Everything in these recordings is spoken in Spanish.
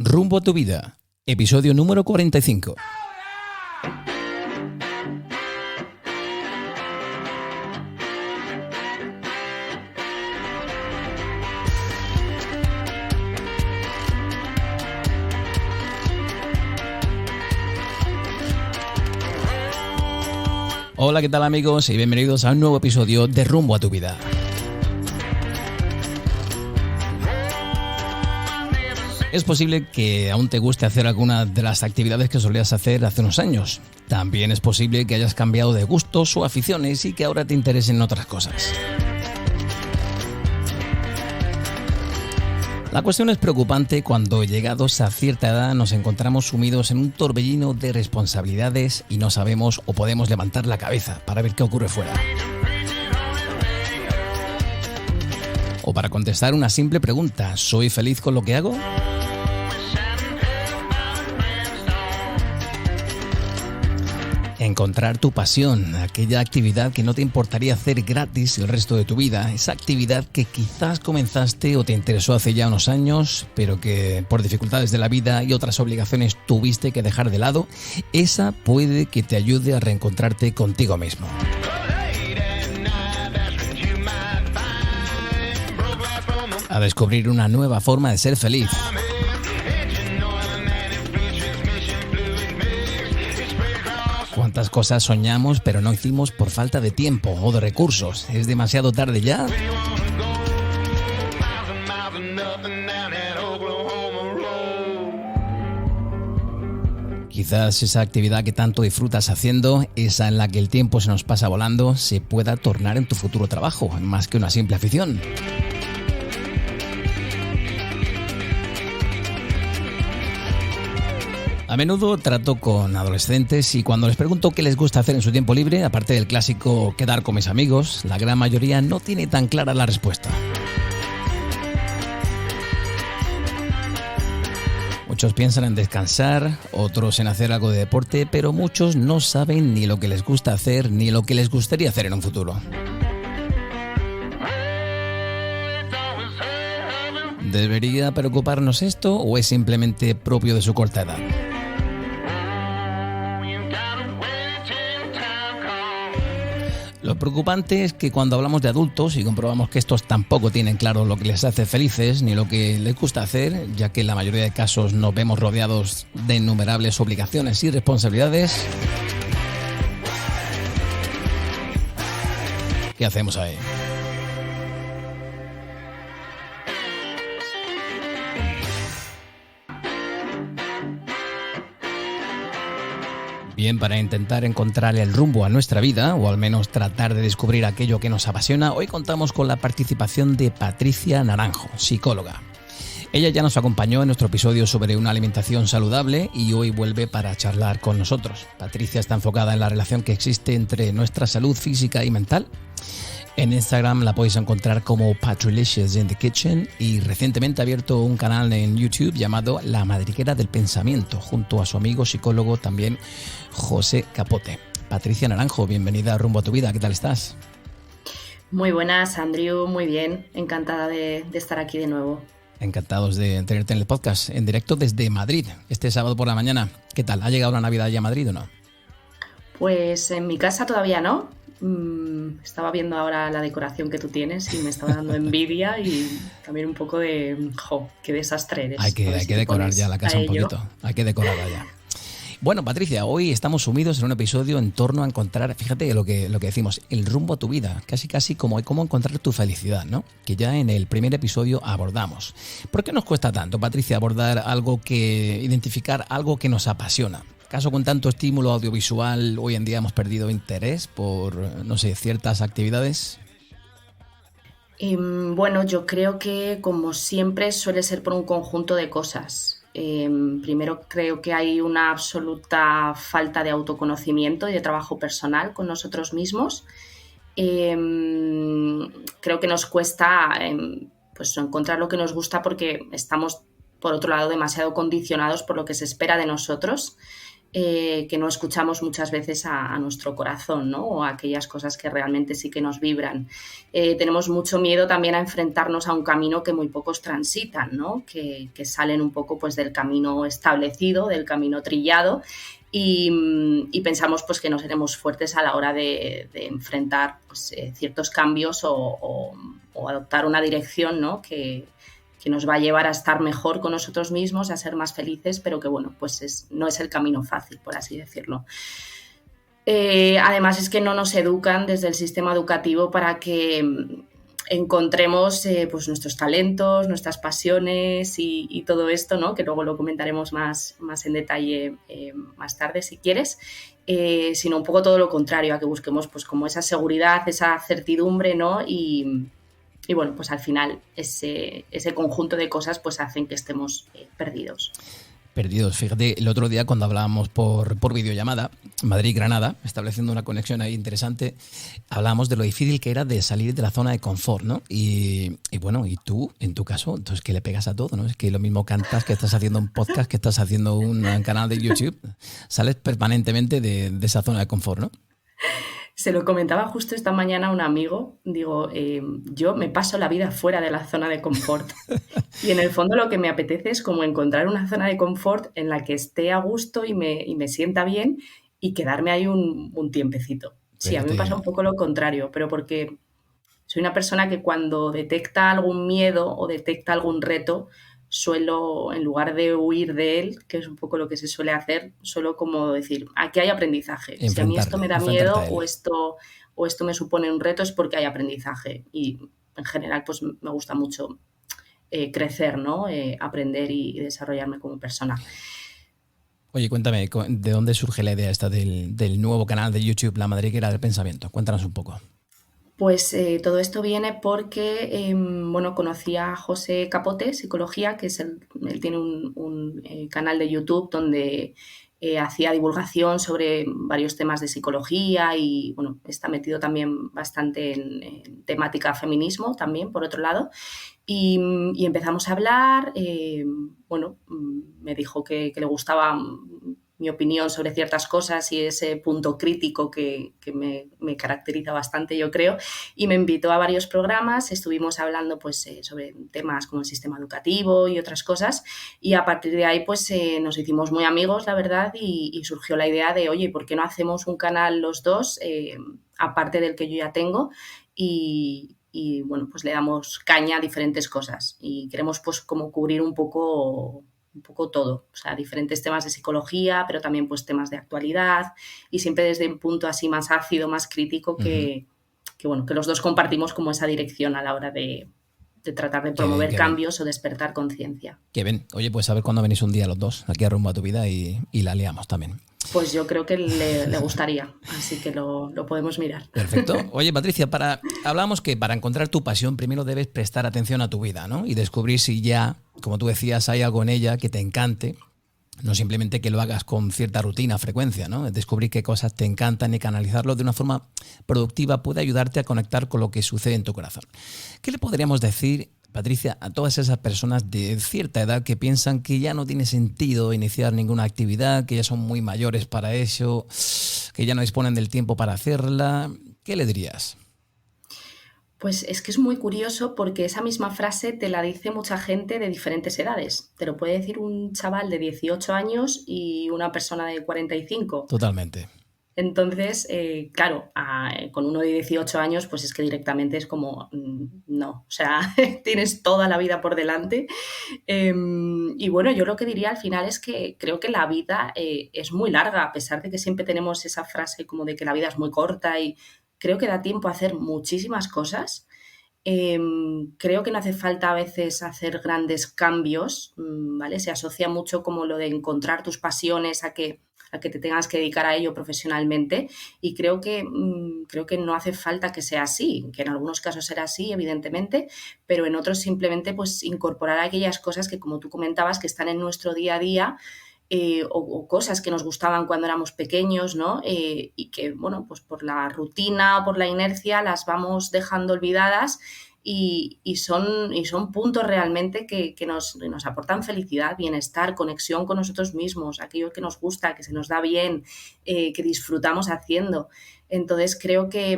Rumbo a tu vida, episodio número 45. Hola, ¿qué tal amigos? Y bienvenidos a un nuevo episodio de Rumbo a tu vida. Es posible que aún te guste hacer alguna de las actividades que solías hacer hace unos años. También es posible que hayas cambiado de gustos o aficiones y que ahora te interesen otras cosas. La cuestión es preocupante cuando, llegados a cierta edad, nos encontramos sumidos en un torbellino de responsabilidades y no sabemos o podemos levantar la cabeza para ver qué ocurre fuera. O para contestar una simple pregunta: ¿soy feliz con lo que hago? Encontrar tu pasión, aquella actividad que no te importaría hacer gratis el resto de tu vida, esa actividad que quizás comenzaste o te interesó hace ya unos años, pero que por dificultades de la vida y otras obligaciones tuviste que dejar de lado, esa puede que te ayude a reencontrarte contigo mismo. A descubrir una nueva forma de ser feliz. ¿Cuántas cosas soñamos pero no hicimos por falta de tiempo o de recursos? ¿Es demasiado tarde ya? Quizás esa actividad que tanto disfrutas haciendo, esa en la que el tiempo se nos pasa volando, se pueda tornar en tu futuro trabajo, más que una simple afición. A menudo trato con adolescentes y cuando les pregunto qué les gusta hacer en su tiempo libre, aparte del clásico quedar con mis amigos, la gran mayoría no tiene tan clara la respuesta. Muchos piensan en descansar, otros en hacer algo de deporte, pero muchos no saben ni lo que les gusta hacer ni lo que les gustaría hacer en un futuro. ¿Debería preocuparnos esto o es simplemente propio de su corta edad? Lo preocupante es que cuando hablamos de adultos y comprobamos que estos tampoco tienen claro lo que les hace felices ni lo que les gusta hacer, ya que en la mayoría de casos nos vemos rodeados de innumerables obligaciones y responsabilidades, ¿qué hacemos ahí? Bien, para intentar encontrar el rumbo a nuestra vida, o al menos tratar de descubrir aquello que nos apasiona, hoy contamos con la participación de Patricia Naranjo, psicóloga. Ella ya nos acompañó en nuestro episodio sobre una alimentación saludable y hoy vuelve para charlar con nosotros. Patricia está enfocada en la relación que existe entre nuestra salud física y mental. En Instagram la podéis encontrar como Patrilicious in the Kitchen y recientemente ha abierto un canal en YouTube llamado La Madriguera del Pensamiento, junto a su amigo psicólogo también José Capote. Patricia Naranjo, bienvenida a Rumbo a tu Vida, ¿qué tal estás? Muy buenas, Andrew, muy bien, encantada de estar aquí de nuevo. Encantados de tenerte en el podcast, en directo desde Madrid, este sábado por la mañana. ¿Qué tal? ¿Ha llegado la Navidad ya a Madrid o no? Pues en mi casa todavía no. Estaba viendo ahora la decoración que tú tienes y me estaba dando envidia y también un poco de qué desastre eres. Hay que decorar ya la casa un poquito, hay que decorarla ya. Bueno, Patricia, hoy estamos sumidos en un episodio en torno a encontrar, fíjate lo que decimos, el rumbo a tu vida, casi como cómo encontrar tu felicidad, ¿no? Que ya en el primer episodio abordamos. ¿Por qué nos cuesta tanto, Patricia, identificar algo que nos apasiona? ¿Acaso con tanto estímulo audiovisual hoy en día hemos perdido interés por, ciertas actividades? Bueno, yo creo que como siempre suele ser por un conjunto de cosas. Primero creo que hay una absoluta falta de autoconocimiento y de trabajo personal con nosotros mismos. Creo que nos cuesta encontrar lo que nos gusta porque estamos, por otro lado, demasiado condicionados por lo que se espera de nosotros. que no escuchamos muchas veces a nuestro corazón, ¿no? O a aquellas cosas que realmente sí que nos vibran. Tenemos mucho miedo también a enfrentarnos a un camino que muy pocos transitan, ¿no? Que salen un poco pues, del camino establecido, del camino trillado, y pensamos pues, que no seremos fuertes a la hora de enfrentar pues, ciertos cambios o adoptar una dirección, ¿no? Que nos va a llevar a estar mejor con nosotros mismos, a ser más felices, pero que bueno, pues no es el camino fácil, por así decirlo. Además es que no nos educan desde el sistema educativo para que encontremos pues nuestros talentos, nuestras pasiones y todo esto, ¿no? Que luego lo comentaremos más en detalle más tarde si quieres, sino un poco todo lo contrario, a que busquemos pues como esa seguridad, esa certidumbre, ¿no? Y bueno, pues al final ese conjunto de cosas pues hacen que estemos perdidos. Perdidos. Fíjate, el otro día cuando hablábamos por videollamada, Madrid-Granada, estableciendo una conexión ahí interesante, hablábamos de lo difícil que era de salir de la zona de confort, ¿no? Y bueno, y tú, en tu caso, entonces que le pegas a todo, ¿no? Es que lo mismo cantas, que estás haciendo un podcast, que estás haciendo un canal de YouTube, sales permanentemente de esa zona de confort, ¿no? Se lo comentaba justo esta mañana a un amigo, digo, yo me paso la vida fuera de la zona de confort y en el fondo lo que me apetece es como encontrar una zona de confort en la que esté a gusto y me sienta bien y quedarme ahí un tiempecito. Sí, a mí me pasa un poco lo contrario, pero porque soy una persona que cuando detecta algún miedo o detecta algún reto, suelo, en lugar de huir de él, que es un poco lo que se suele hacer, suelo como decir, aquí hay aprendizaje. Si a mí esto me da miedo o esto me supone un reto es porque hay aprendizaje. Y en general pues me gusta mucho crecer, ¿no? Aprender y desarrollarme como persona. Oye, cuéntame, ¿de dónde surge la idea esta del nuevo canal de YouTube, La Madriguera del Pensamiento? Cuéntanos un poco. Pues todo esto viene porque, bueno, conocí a José Capote, Psicología, que es él tiene un canal de YouTube donde hacía divulgación sobre varios temas de psicología y, bueno, está metido también bastante en temática feminismo también, por otro lado. Y empezamos a hablar, bueno, me dijo que le gustaba mi opinión sobre ciertas cosas y ese punto crítico que me caracteriza bastante, yo creo, y me invitó a varios programas, estuvimos hablando pues sobre temas como el sistema educativo y otras cosas, y a partir de ahí pues nos hicimos muy amigos, la verdad, y surgió la idea de, oye, ¿por qué no hacemos un canal los dos, aparte del que yo ya tengo? Y bueno, pues le damos caña a diferentes cosas y queremos pues como cubrir un poco todo, o sea, diferentes temas de psicología, pero también pues temas de actualidad y siempre desde un punto así más ácido, más crítico que bueno, que los dos compartimos como esa dirección a la hora de tratar de promover cambios o despertar conciencia. Qué bien. Oye, pues a ver cuándo venís un día los dos aquí a Rumbo a tu Vida y la liamos también. Pues yo creo que le gustaría, así que lo podemos mirar. Perfecto. Oye, Patricia, hablamos que para encontrar tu pasión primero debes prestar atención a tu vida, ¿no? Y descubrir si ya, como tú decías, hay algo en ella que te encante. No simplemente que lo hagas con cierta rutina, frecuencia, ¿no? Descubrir qué cosas te encantan y canalizarlo de una forma productiva puede ayudarte a conectar con lo que sucede en tu corazón. ¿Qué le podríamos decir, Patricia, a todas esas personas de cierta edad que piensan que ya no tiene sentido iniciar ninguna actividad, que ya son muy mayores para eso, que ya no disponen del tiempo para hacerla? ¿Qué le dirías? Pues es que es muy curioso porque esa misma frase te la dice mucha gente de diferentes edades. Te lo puede decir un chaval de 18 años y una persona de 45. Totalmente. Entonces, claro, con uno de 18 años, pues es que directamente es como, no, o sea, tienes toda la vida por delante. Y bueno, yo lo que diría al final es que creo que la vida es muy larga, a pesar de que siempre tenemos esa frase como de que la vida es muy corta y creo que da tiempo a hacer muchísimas cosas. Creo que no hace falta a veces hacer grandes cambios, ¿vale? Se asocia mucho como lo de encontrar tus pasiones a que te tengas que dedicar a ello profesionalmente y creo que no hace falta que sea así, que en algunos casos será así, evidentemente, pero en otros simplemente pues incorporar aquellas cosas que, como tú comentabas, que están en nuestro día a día, o cosas que nos gustaban cuando éramos pequeños, ¿no? Y que, bueno, pues por la rutina, por la inercia, las vamos dejando olvidadas y son puntos realmente que nos aportan felicidad, bienestar, conexión con nosotros mismos, aquello que nos gusta, que se nos da bien, que disfrutamos haciendo. Entonces creo que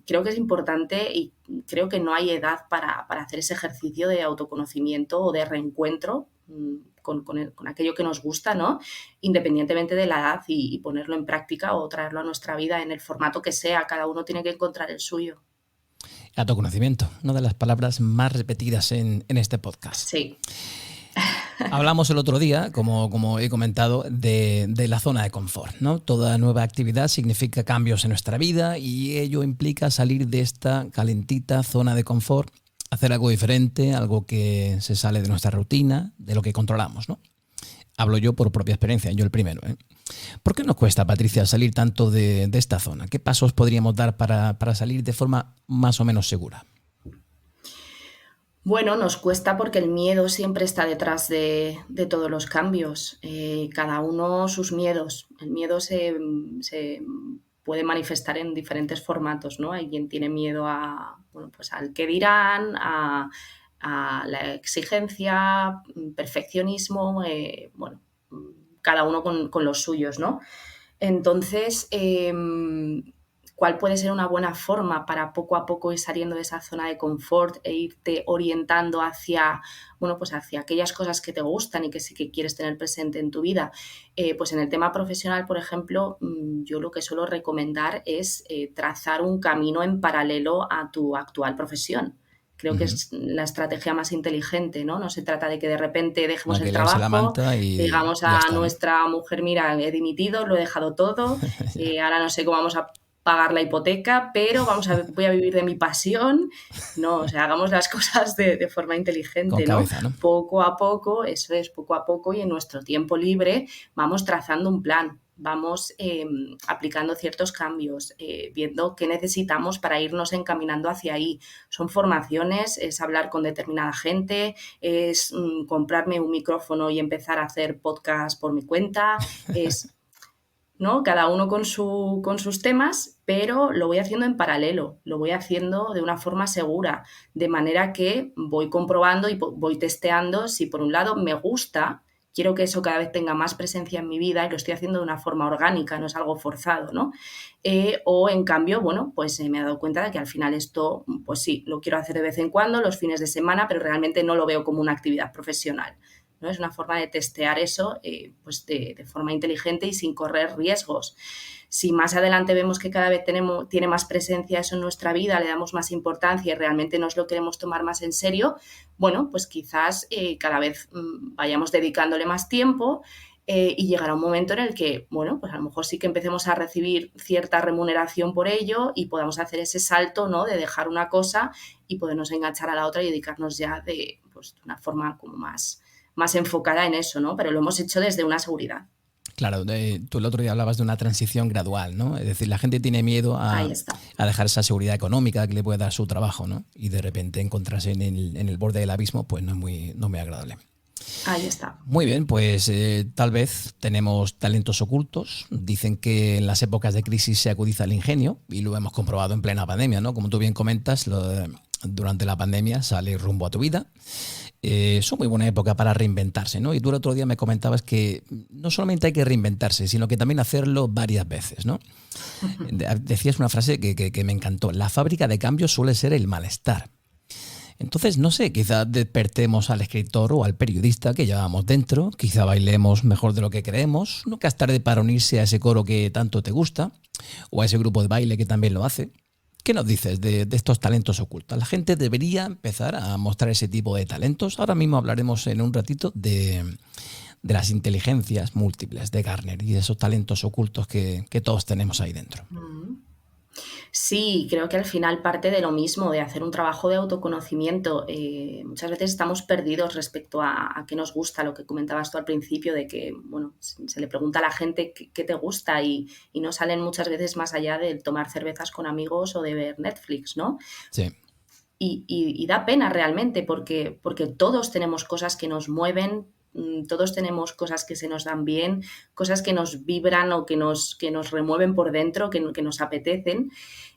es importante y creo que no hay edad para hacer ese ejercicio de autoconocimiento o de reencuentro con aquello que nos gusta, ¿no? Independientemente de la edad y ponerlo en práctica o traerlo a nuestra vida en el formato que sea. Cada uno tiene que encontrar el suyo. Autoconocimiento, una de las palabras más repetidas en este podcast. Sí. Hablamos el otro día, como he comentado, de la zona de confort, ¿no? Toda nueva actividad significa cambios en nuestra vida y ello implica salir de esta calentita zona de confort, hacer algo diferente, algo que se sale de nuestra rutina, de lo que controlamos, ¿no? Hablo yo por propia experiencia, yo el primero, ¿eh? ¿Por qué nos cuesta, Patricia, salir tanto de esta zona? ¿Qué pasos podríamos dar para salir de forma más o menos segura? Bueno, nos cuesta porque el miedo siempre está detrás de todos los cambios. Cada uno sus miedos. El miedo se puede manifestar en diferentes formatos, ¿no? Hay quien tiene miedo bueno, pues al qué dirán, a la exigencia, perfeccionismo, bueno, cada uno con los suyos, ¿no? Entonces, ¿cuál puede ser una buena forma para poco a poco ir saliendo de esa zona de confort e irte orientando hacia, bueno, pues hacia aquellas cosas que te gustan y que sí que quieres tener presente en tu vida? Pues en el tema profesional, por ejemplo, yo lo que suelo recomendar es trazar un camino en paralelo a tu actual profesión. Creo que es la estrategia más inteligente, ¿no? No se trata de que de repente No dejemos hay el que liarse la trabajo, manta le y digamos ya a está, ¿no? nuestra mujer, mira, he dimitido, lo he dejado todo, ahora no sé cómo vamos a pagar la hipoteca, pero voy a vivir de mi pasión. No, o sea, hagamos las cosas de forma Con inteligente, ¿no? cabeza, ¿no? Poco a poco, eso es, poco a poco, y en nuestro tiempo libre vamos trazando un plan, vamos aplicando ciertos cambios, viendo qué necesitamos para irnos encaminando hacia ahí. Son formaciones, es hablar con determinada gente, es comprarme un micrófono y empezar a hacer podcast por mi cuenta, es, ¿no? Cada uno con sus temas, pero lo voy haciendo en paralelo, lo voy haciendo de una forma segura, de manera que voy comprobando y voy testeando si por un lado me gusta, quiero que eso cada vez tenga más presencia en mi vida y lo estoy haciendo de una forma orgánica, no es algo forzado, ¿no? O en cambio, bueno, pues me he dado cuenta de que al final esto, pues sí, lo quiero hacer de vez en cuando, los fines de semana, pero realmente no lo veo como una actividad profesional, ¿no? Es una forma de testear eso pues de forma inteligente y sin correr riesgos. Si más adelante vemos que cada vez tiene más presencia eso en nuestra vida, le damos más importancia y realmente nos lo queremos tomar más en serio, bueno, pues quizás cada vez vayamos dedicándole más tiempo y llegará un momento en el que, bueno, pues a lo mejor sí que empecemos a recibir cierta remuneración por ello y podamos hacer ese salto, ¿no? De dejar una cosa y podernos enganchar a la otra y dedicarnos ya pues, de una forma como más enfocada en eso, ¿no? Pero lo hemos hecho desde una seguridad. Claro, tú el otro día hablabas de una transición gradual, ¿no? Es decir, la gente tiene miedo Ahí está. a dejar esa seguridad económica que le puede dar su trabajo, ¿no? Y de repente encontrarse en el borde del abismo, pues no es muy agradable. Ahí está. Muy bien, pues tal vez tenemos talentos ocultos. Dicen que en las épocas de crisis se agudiza el ingenio y lo hemos comprobado en plena pandemia, ¿no? Como tú bien comentas, durante la pandemia sale rumbo a tu vida. Es una muy buena época para reinventarse, ¿no? Y tú el otro día me comentabas que no solamente hay que reinventarse, sino que también hacerlo varias veces, ¿no? Decías una frase que me encantó. La fábrica de cambios suele ser el malestar. Entonces, no sé, quizá despertemos al escritor o al periodista que llevamos dentro, quizá bailemos mejor de lo que creemos, nunca es tarde para unirse a ese coro que tanto te gusta o a ese grupo de baile que también lo hace. ¿Qué nos dices de estos talentos ocultos? La gente debería empezar a mostrar ese tipo de talentos. Ahora mismo hablaremos en un ratito de las inteligencias múltiples de Gartner y de esos talentos ocultos que todos tenemos ahí dentro. Sí, creo que al final parte de lo mismo, de hacer un trabajo de autoconocimiento. Muchas veces estamos perdidos respecto a qué nos gusta, lo que comentabas tú al principio, de que, bueno, se le pregunta a la gente qué te gusta y no salen muchas veces más allá de tomar cervezas con amigos o de ver Netflix, ¿no? Sí. Y da pena realmente porque todos tenemos cosas que nos mueven, Todos tenemos cosas que se nos dan bien, cosas que nos vibran o que nos remueven por dentro, que nos apetecen.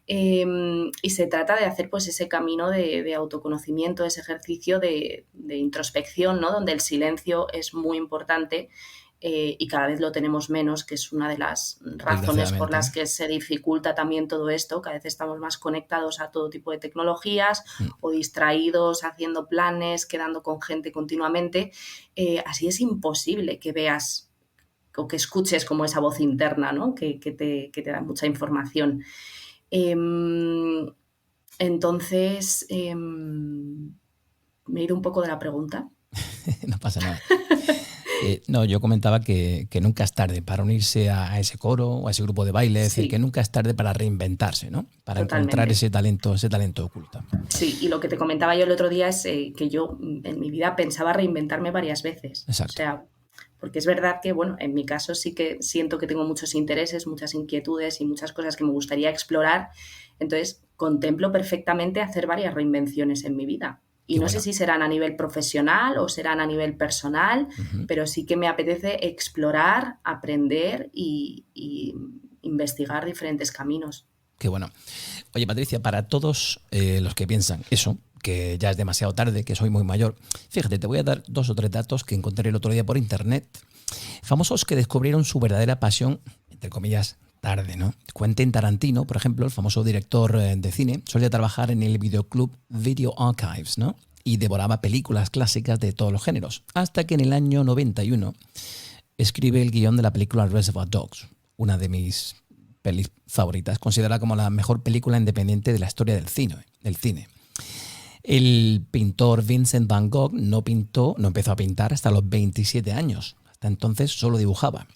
Y se trata de hacer pues ese camino de autoconocimiento, ese ejercicio de introspección, ¿no? Donde el silencio es muy importante. Y cada vez lo tenemos menos, que es una de las razones por las que se dificulta también todo esto. Cada vez estamos más conectados a todo tipo de tecnologías o distraídos haciendo planes, quedando con gente continuamente. Así es imposible que veas o que escuches como esa voz interna, ¿no? que te da mucha información. Entonces, me he ido un poco de la pregunta. No pasa nada. No, yo comentaba que nunca es tarde para unirse a ese coro o a ese grupo de baile, es decir, que nunca es tarde para reinventarse, ¿no? Para encontrar ese talento oculto. Sí, y lo que te comentaba yo el otro día es que yo en mi vida pensaba reinventarme varias veces. Exacto. O sea, porque es verdad que, bueno, en mi caso sí que siento que tengo muchos intereses, muchas inquietudes y muchas cosas que me gustaría explorar. Entonces, contemplo perfectamente hacer varias reinvenciones en mi vida. Y no sé si serán a nivel profesional o serán a nivel personal, pero sí que me apetece explorar, aprender y investigar diferentes caminos. Qué bueno. Oye, Patricia, para todos los que piensan eso, que ya es demasiado tarde, que soy muy mayor, fíjate, te voy a dar 2 o 3 datos que encontré el otro día por internet. Famosos que descubrieron su verdadera pasión, entre comillas, tarde, ¿no? Quentin Tarantino, por ejemplo, el famoso director de cine, solía trabajar en el videoclub Video Archives, ¿no? Y devoraba películas clásicas de todos los géneros, hasta que en el año 91 escribe el guión de la película Reservoir Dogs, una de mis pelis favoritas, considerada como la mejor película independiente de la historia del cine. El pintor Vincent Van Gogh no empezó a pintar hasta los 27 años. Hasta entonces solo dibujaba.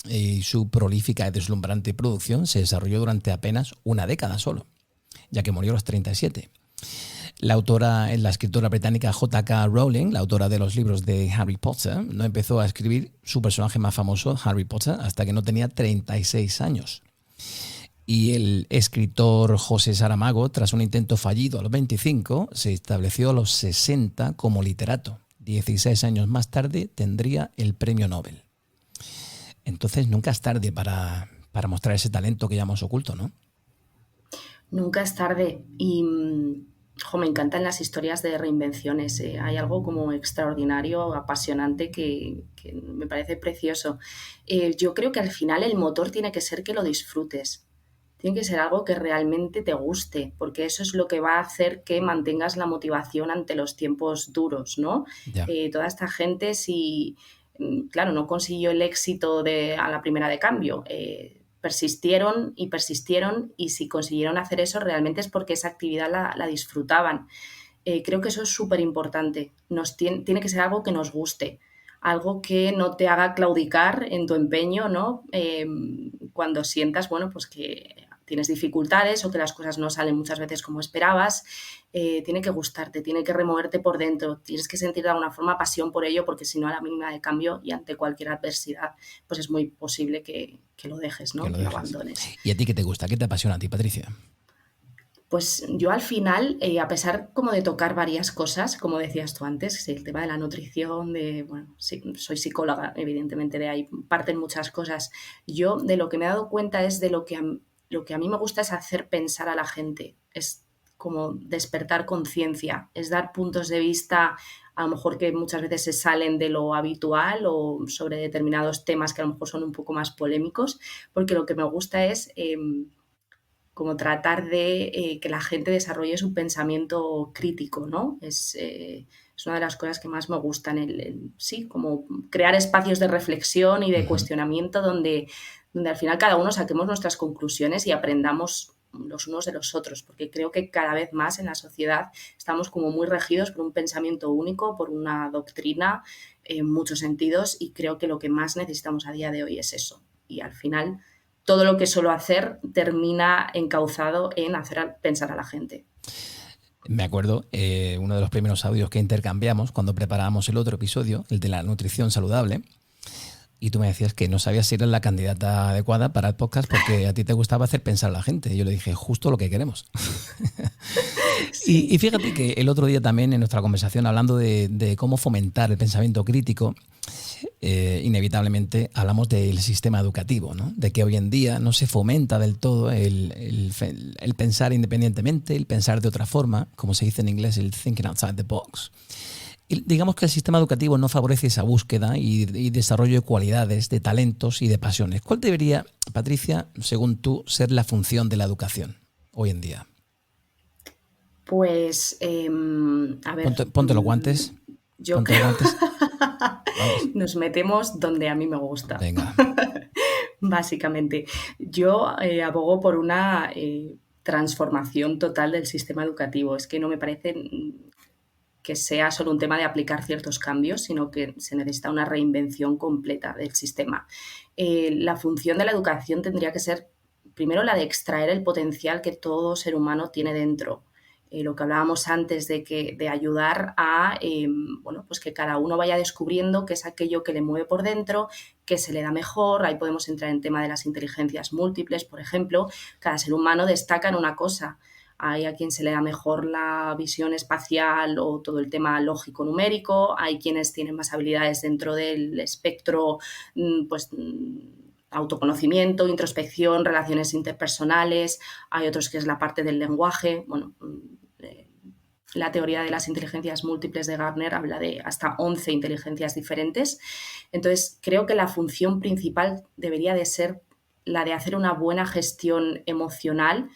Y su prolífica y deslumbrante producción se desarrolló durante apenas una década solo, ya que murió a los 37. La escritora británica J.K. Rowling, la autora de los libros de Harry Potter, no empezó a escribir su personaje más famoso, Harry Potter, hasta que no tenía 36 años. Y el escritor José Saramago, tras un intento fallido a los 25, se estableció a los 60 como literato. 16 años más tarde tendría el premio Nobel. Entonces nunca es tarde para mostrar ese talento que llamamos oculto, ¿no? Nunca es tarde y me encantan las historias de reinvenciones. Hay algo como extraordinario, apasionante que me parece precioso. Yo creo que al final el motor tiene que ser que lo disfrutes. Tiene que ser algo que realmente te guste, porque eso es lo que va a hacer que mantengas la motivación ante los tiempos duros, ¿no? Toda esta gente, si, claro, no consiguió el éxito a la primera de cambio, persistieron y si consiguieron hacer eso realmente es porque esa actividad la disfrutaban. Creo que eso es súper importante. Tiene que ser algo que nos guste, algo que no te haga claudicar en tu empeño, ¿no? Cuando sientas, bueno, pues que tienes dificultades o que las cosas no salen muchas veces como esperabas, tiene que gustarte, tiene que removerte por dentro, tienes que sentir de alguna forma pasión por ello, porque si no, a la mínima de cambio y ante cualquier adversidad, pues es muy posible que lo dejes, ¿no? Que lo abandones. ¿Y a ti qué te gusta? ¿Qué te apasiona a ti, Patricia? Pues yo al final, a pesar como de tocar varias cosas, como decías tú antes, el tema de la nutrición, sí, soy psicóloga, evidentemente de ahí parten muchas cosas. Yo de lo que me he dado cuenta es de lo que a mí me gusta es hacer pensar a la gente, es como despertar conciencia, es dar puntos de vista a lo mejor que muchas veces se salen de lo habitual o sobre determinados temas que a lo mejor son un poco más polémicos, porque lo que me gusta es como tratar de que la gente desarrolle su pensamiento crítico, ¿no? Es una de las cosas que más me gustan, sí, como crear espacios de reflexión y de cuestionamiento donde al final cada uno saquemos nuestras conclusiones y aprendamos los unos de los otros, porque creo que cada vez más en la sociedad estamos como muy regidos por un pensamiento único, por una doctrina en muchos sentidos, y creo que lo que más necesitamos a día de hoy es eso. Y al final todo lo que suelo hacer termina encauzado en hacer pensar a la gente. Me acuerdo, uno de los primeros audios que intercambiamos cuando preparábamos el otro episodio, el de la nutrición saludable, y tú me decías que no sabías si eras la candidata adecuada para el podcast porque a ti te gustaba hacer pensar a la gente. Y yo le dije, justo lo que queremos. Sí. Y fíjate que el otro día también en nuestra conversación, hablando de cómo fomentar el pensamiento crítico, inevitablemente hablamos del sistema educativo, ¿no? De que hoy en día no se fomenta del todo el pensar independientemente, el pensar de otra forma, como se dice en inglés, el thinking outside the box. Y digamos que el sistema educativo no favorece esa búsqueda y desarrollo de cualidades, de talentos y de pasiones. ¿Cuál debería, Patricia, según tú, ser la función de la educación hoy en día? Pues, a ver. Ponte los guantes. Yo Ponte los creo. guantes. Vamos. Nos metemos donde a mí me gusta. Venga. Básicamente, yo abogo por una transformación total del sistema educativo. Es que no me parece que sea solo un tema de aplicar ciertos cambios, sino que se necesita una reinvención completa del sistema. La función de la educación tendría que ser, primero, la de extraer el potencial que todo ser humano tiene dentro. Lo que hablábamos antes de ayudar a bueno, pues que cada uno vaya descubriendo qué es aquello que le mueve por dentro, qué se le da mejor. Ahí podemos entrar en tema de las inteligencias múltiples, por ejemplo. Cada ser humano destaca en una cosa. Hay a quien se le da mejor la visión espacial o todo el tema lógico-numérico, hay quienes tienen más habilidades dentro del espectro, pues autoconocimiento, introspección, relaciones interpersonales, hay otros que es la parte del lenguaje. Bueno, la teoría de las inteligencias múltiples de Gardner habla de hasta 11 inteligencias diferentes. Entonces, creo que la función principal debería de ser la de hacer una buena gestión emocional,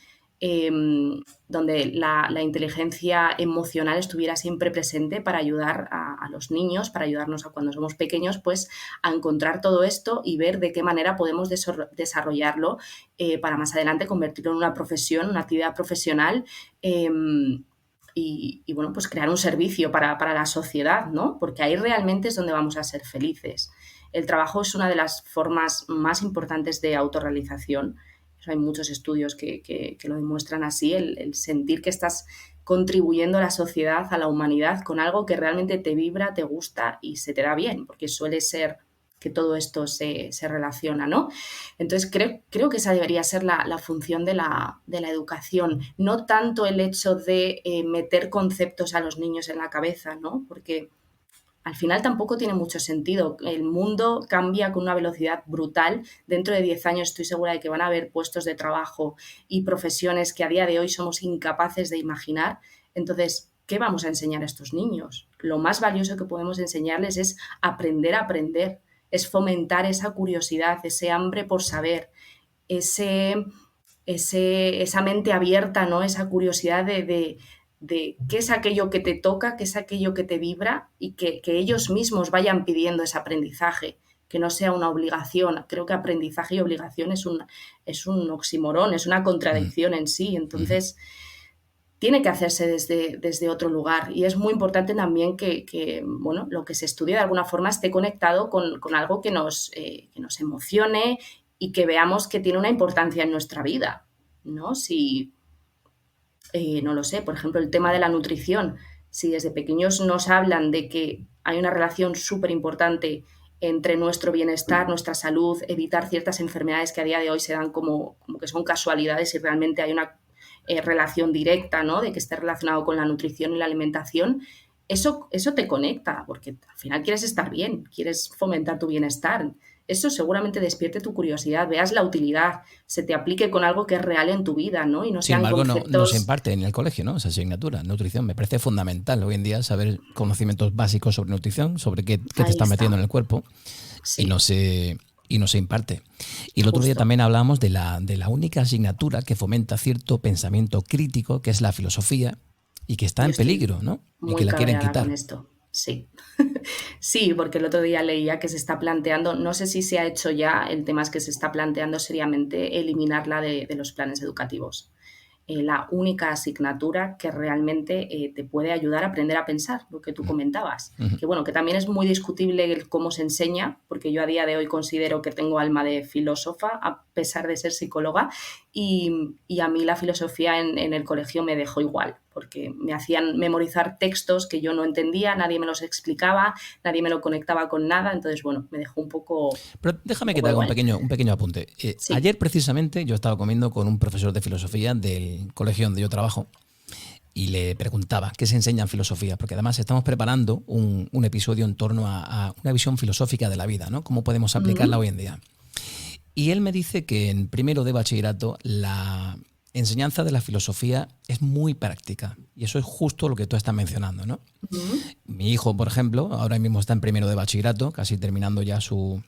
donde la inteligencia emocional estuviera siempre presente para ayudar a los niños, para ayudarnos a cuando somos pequeños, pues a encontrar todo esto y ver de qué manera podemos desarrollarlo para más adelante convertirlo en una profesión, una actividad profesional, y bueno, pues crear un servicio para la sociedad, ¿no? Porque ahí realmente es donde vamos a ser felices. El trabajo es una de las formas más importantes de autorrealización. Hay muchos estudios que lo demuestran así, el sentir que estás contribuyendo a la sociedad, a la humanidad, con algo que realmente te vibra, te gusta y se te da bien, porque suele ser que todo esto se relaciona, ¿no? Entonces, creo que esa debería ser la función de la educación, no tanto el hecho de meter conceptos a los niños en la cabeza, ¿no? Porque al final tampoco tiene mucho sentido. El mundo cambia con una velocidad brutal. Dentro de 10 años estoy segura de que van a haber puestos de trabajo y profesiones que a día de hoy somos incapaces de imaginar. Entonces, ¿qué vamos a enseñar a estos niños? Lo más valioso que podemos enseñarles es aprender a aprender, es fomentar esa curiosidad, ese hambre por saber, esa mente abierta, ¿no? Esa curiosidad de qué es aquello que te toca, qué es aquello que te vibra y que ellos mismos vayan pidiendo ese aprendizaje, que no sea una obligación. Creo que aprendizaje y obligación es un oxímoron, es una contradicción en sí. Entonces, tiene que hacerse desde otro lugar y es muy importante también que bueno, lo que se estudia de alguna forma esté conectado con algo que nos emocione y que veamos que tiene una importancia en nuestra vida, ¿no? Si no lo sé, por ejemplo, el tema de la nutrición. Si desde pequeños nos hablan de que hay una relación súper importante entre nuestro bienestar, nuestra salud, evitar ciertas enfermedades que a día de hoy se dan como que son casualidades y realmente hay una relación directa, ¿no? De que esté relacionado con la nutrición y la alimentación, eso te conecta, porque al final quieres estar bien, quieres fomentar tu bienestar. Eso seguramente despierte tu curiosidad, veas la utilidad, se te aplique con algo que es real en tu vida, ¿no? Y no Sin sean embargo, conceptos... no se imparte en el colegio, ¿no? Esa asignatura, nutrición. Me parece fundamental hoy en día saber conocimientos básicos sobre nutrición, sobre qué te estás metiendo en el cuerpo, sí. y no se imparte. Y el otro día también hablamos de la única asignatura que fomenta cierto pensamiento crítico, que es la filosofía, y que está en peligro, ¿no? Y que la quieren quitar. Con esto. Sí. Sí, porque el otro día leía que se está planteando, no sé si se ha hecho ya, el tema es que se está planteando seriamente eliminarla de los planes educativos. La única asignatura que realmente te puede ayudar a aprender a pensar, lo que tú comentabas. Que bueno, que también es muy discutible el cómo se enseña, porque yo a día de hoy considero que tengo alma de filósofa, a pesar de ser psicóloga, y a mí la filosofía en el colegio me dejó igual, porque me hacían memorizar textos que yo no entendía, nadie me los explicaba, nadie me lo conectaba con nada, entonces bueno, me dejó un poco... Pero déjame que te haga un pequeño apunte. Sí. Ayer precisamente yo estaba comiendo con un profesor de filosofía del colegio donde yo trabajo y le preguntaba qué se enseña en filosofía, porque además estamos preparando un episodio en torno a una visión filosófica de la vida, ¿no? Cómo podemos aplicarla hoy en día. Y él me dice que en primero de bachillerato la enseñanza de la filosofía es muy práctica. Y eso es justo lo que tú estás mencionando, ¿no? Mi hijo, por ejemplo, ahora mismo está en primero de bachillerato, casi terminando ya su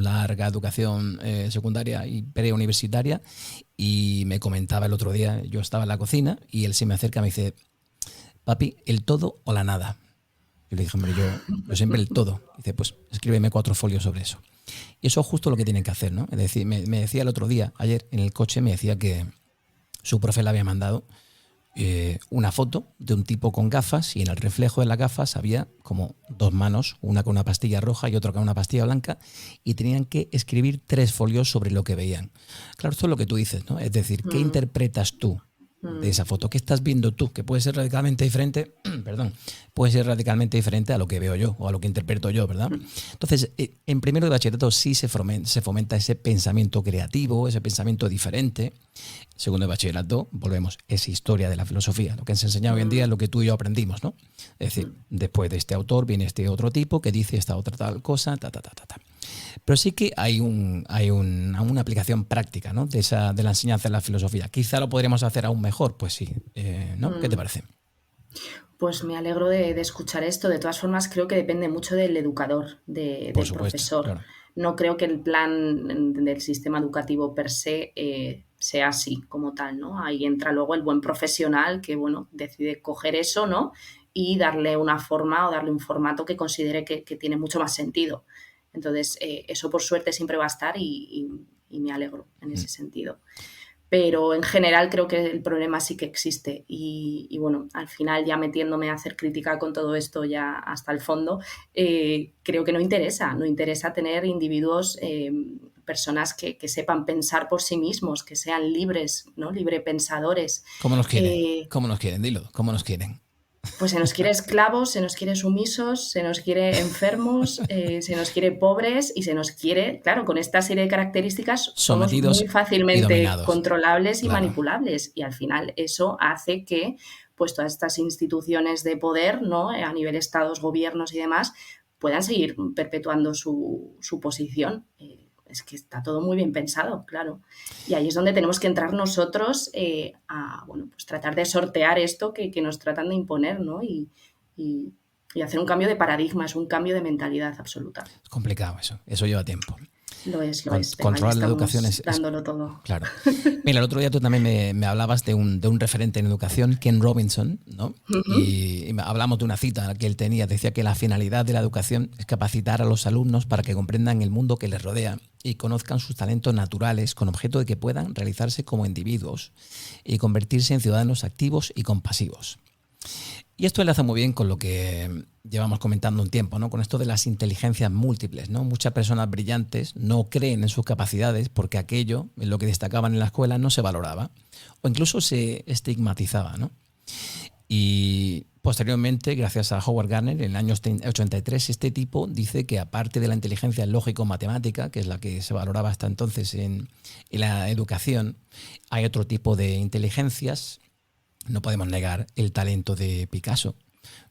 larga educación secundaria y preuniversitaria, y me comentaba el otro día, yo estaba en la cocina y él se me acerca y me dice: papi, ¿el todo o la nada? Yo le dije: hombre, yo siempre el todo. Dice: pues escríbeme 4 folios sobre eso. Y eso es justo lo que tienen que hacer, ¿no? Es decir, me decía el otro día, ayer en el coche, me decía que su profe le había mandado una foto de un tipo con gafas, y en el reflejo de las gafas había como 2 manos, una con una pastilla roja y otra con una pastilla blanca, y tenían que escribir 3 folios sobre lo que veían. Claro, esto es lo que tú dices, ¿no? Es decir, ¿qué interpretas tú de esa foto? ¿Qué estás viendo tú? Que puede ser radicalmente diferente, perdón, puede ser radicalmente diferente a lo que veo yo o a lo que interpreto yo, ¿verdad? Entonces, en primero de bachillerato sí se fomenta ese pensamiento creativo, ese pensamiento diferente. Segundo de bachillerato, volvemos, es historia de la filosofía. Lo que se enseña hoy en día es lo que tú y yo aprendimos, ¿no? Es decir, después de este autor viene este otro tipo que dice esta otra tal cosa, Pero sí que hay una aplicación práctica, ¿no? de la enseñanza de la filosofía. Quizá lo podríamos hacer aún mejor, pues sí, ¿no? ¿Qué te parece? Pues me alegro de escuchar esto. De todas formas, creo que depende mucho del educador, Por del supuesto, profesor. claro. No creo que el plan del sistema educativo per se sea así como tal, ¿no? Ahí entra luego el buen profesional que, bueno, decide coger eso, ¿no? Y darle una forma o darle un formato que considere que tiene mucho más sentido. Entonces, eso por suerte siempre va a estar y me alegro en ese sentido. Pero en general creo que el problema sí que existe y bueno, al final ya metiéndome a hacer crítica con todo esto ya hasta el fondo, creo que no interesa tener individuos, personas que sepan pensar por sí mismos, que sean libres, ¿no? Librepensadores. ¿Cómo nos quieren? Eh, ¿Cómo nos quieren? Dilo, ¿cómo nos quieren? pues se nos quiere esclavos, se nos quiere sumisos, se nos quiere enfermos, se nos quiere pobres y se nos quiere, claro, con esta serie de características somos muy Sometidos y fácilmente dominados. controlables y Claro. manipulables y al final eso hace que pues todas estas instituciones de poder, ¿no? A nivel estados, gobiernos y demás, puedan seguir perpetuando su posición. Es que está todo muy bien pensado, claro. Y ahí es donde tenemos que entrar nosotros a bueno, pues tratar de sortear esto que nos tratan de imponer, ¿no? Y hacer un cambio de paradigma, es un cambio de mentalidad absoluta. Es complicado eso lleva tiempo. Lo es. Venga, ya Controlar la educación estamos dándolo todo. claro. Mira, el otro día tú también me hablabas de un referente en educación, Ken Robinson, ¿no? Y hablamos de una cita que él tenía. Decía que la finalidad de la educación es capacitar a los alumnos para que comprendan el mundo que les rodea y conozcan sus talentos naturales con objeto de que puedan realizarse como individuos y convertirse en ciudadanos activos y compasivos. Y esto enlaza muy bien con lo que llevamos comentando un tiempo, ¿no? Con esto de las inteligencias múltiples, ¿no? Muchas personas brillantes no creen en sus capacidades porque aquello, en lo que destacaban en la escuela, no se valoraba o incluso se estigmatizaba, ¿no? Y posteriormente, gracias a Howard Gardner, en el año 83, este tipo dice que aparte de la inteligencia lógico-matemática, que es la que se valoraba hasta entonces en la educación, hay otro tipo de inteligencias. No podemos negar el talento de Picasso,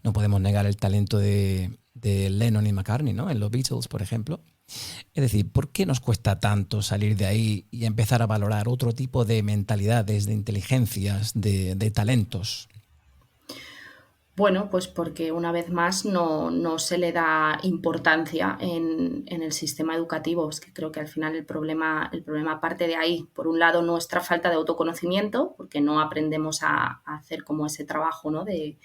no podemos negar el talento de Lennon y McCartney, ¿no? En los Beatles, por ejemplo. Es decir, ¿por qué nos cuesta tanto salir de ahí y empezar a valorar otro tipo de mentalidades, de inteligencias, de talentos? Bueno, pues porque una vez más no se le da importancia en el sistema educativo. Es que creo que al final el problema parte de ahí. Por un lado, nuestra falta de autoconocimiento, porque no aprendemos a hacer como ese trabajo, ¿no? De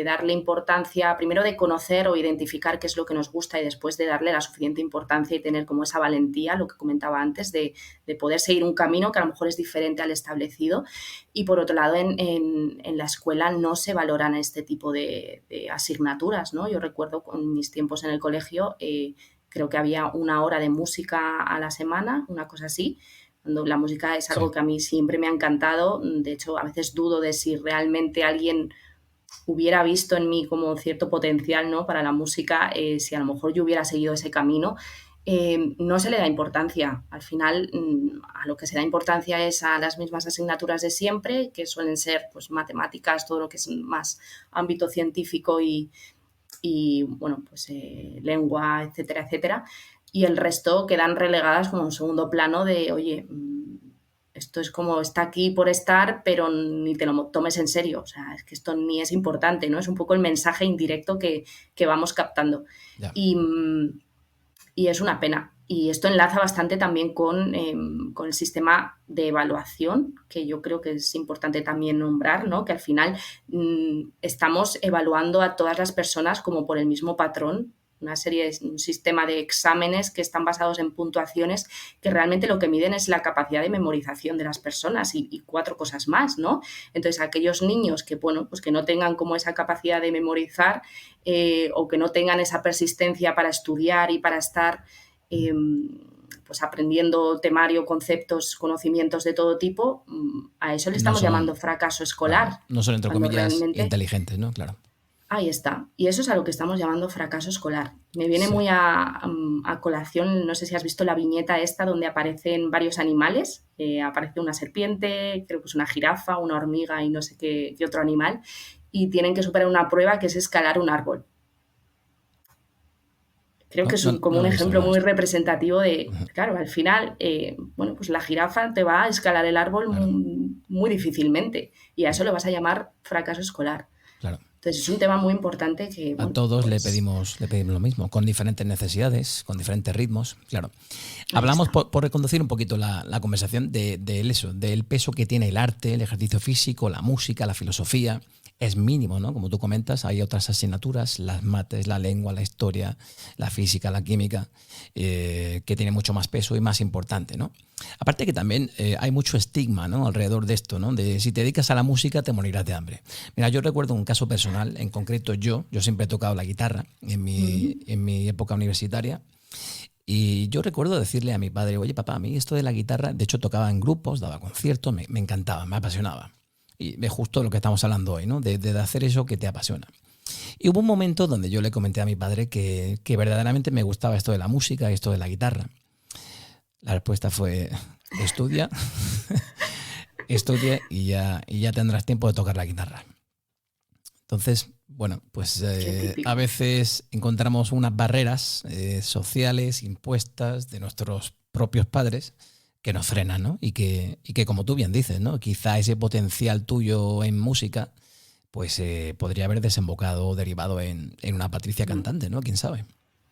darle importancia, primero de conocer o identificar qué es lo que nos gusta y después de darle la suficiente importancia y tener como esa valentía, lo que comentaba antes, de poder seguir un camino que a lo mejor es diferente al establecido. Y por otro lado, en la escuela no se valoran este tipo de asignaturas, ¿no? Yo recuerdo con mis tiempos en el colegio, creo que había 1 hora de música a la semana, una cosa así, cuando la música es algo Sí. que a mí siempre me ha encantado. De hecho, a veces dudo de si realmente alguien hubiera visto en mí como cierto potencial, ¿no? Para la música, si a lo mejor yo hubiera seguido ese camino. no se le da importancia. Al final, a lo que se da importancia es a las mismas asignaturas de siempre, que suelen ser pues, matemáticas, todo lo que es más ámbito científico y bueno, pues lengua, etcétera, etcétera. Y el resto quedan relegadas como un segundo plano de, oye, esto es como está aquí por estar, pero ni te lo tomes en serio. O sea, es que esto ni es importante, ¿no? Es un poco el mensaje indirecto que vamos captando. Ya. Y, y es una pena. Y esto enlaza bastante también con el sistema de evaluación, que yo creo que es importante también nombrar, ¿no? Que al final estamos evaluando a todas las personas como por el mismo patrón, un sistema de exámenes que están basados en puntuaciones que realmente lo que miden es la capacidad de memorización de las personas y 4 cosas más, ¿no? Entonces, aquellos niños que, bueno, pues que no tengan como esa capacidad de memorizar o que no tengan esa persistencia para estudiar y para estar pues aprendiendo temario, conceptos, conocimientos de todo tipo, a eso le No estamos llamando son, fracaso claro, escolar, no son, entre cuando comillas, realmente inteligentes, ¿no? Claro. ahí está. Y eso es a lo que estamos llamando fracaso escolar. Me viene Sí. muy a colación, no sé si has visto la viñeta esta donde aparecen varios animales. Aparece una serpiente, creo que es una jirafa, una hormiga y no sé qué otro animal. Y tienen que superar una prueba que es escalar un árbol. Creo No, que es no, como no un lo he visto, no ejemplo lo he muy visto. representativo de, Ujú. claro, al final, bueno, pues la jirafa te va a escalar el árbol Claro, muy difícilmente y a ujú, eso le vas a llamar fracaso escolar. claro. Entonces es un tema muy importante que, A bueno, todos pues le pedimos lo mismo, con diferentes necesidades, con diferentes ritmos, claro. ahí Hablamos, está. por reconducir un poquito la conversación, eso, del peso que tiene el arte, el ejercicio físico, la música, la filosofía. Es mínimo, ¿no? Como tú comentas, hay otras asignaturas, las mates, la lengua, la historia, la física, la química, que tienen mucho más peso y más importante, ¿no? Aparte que también hay mucho estigma, ¿no? Alrededor de esto, ¿no? De si te dedicas a la música te morirás de hambre. Mira, yo recuerdo un caso personal, en concreto yo siempre he tocado la guitarra Ujú. en mi época universitaria. Y yo recuerdo decirle a mi padre, oye papá, a mí esto de la guitarra, de hecho tocaba en grupos, daba conciertos, me encantaba, me apasionaba. Y es justo lo que estamos hablando hoy, ¿no? De hacer eso que te apasiona. Y hubo un momento donde yo le comenté a mi padre que verdaderamente me gustaba esto de la música, esto de la guitarra. La respuesta fue, estudia, estudia y ya tendrás tiempo de tocar la guitarra. Entonces, bueno, pues Qué a típico. veces encontramos unas barreras sociales impuestas de nuestros propios padres que nos frenan, ¿no? Y que como tú bien dices, ¿no? Quizá ese potencial tuyo en música, pues podría haber desembocado o derivado en una Patricia Mm. cantante, ¿no? ¿Quién sabe?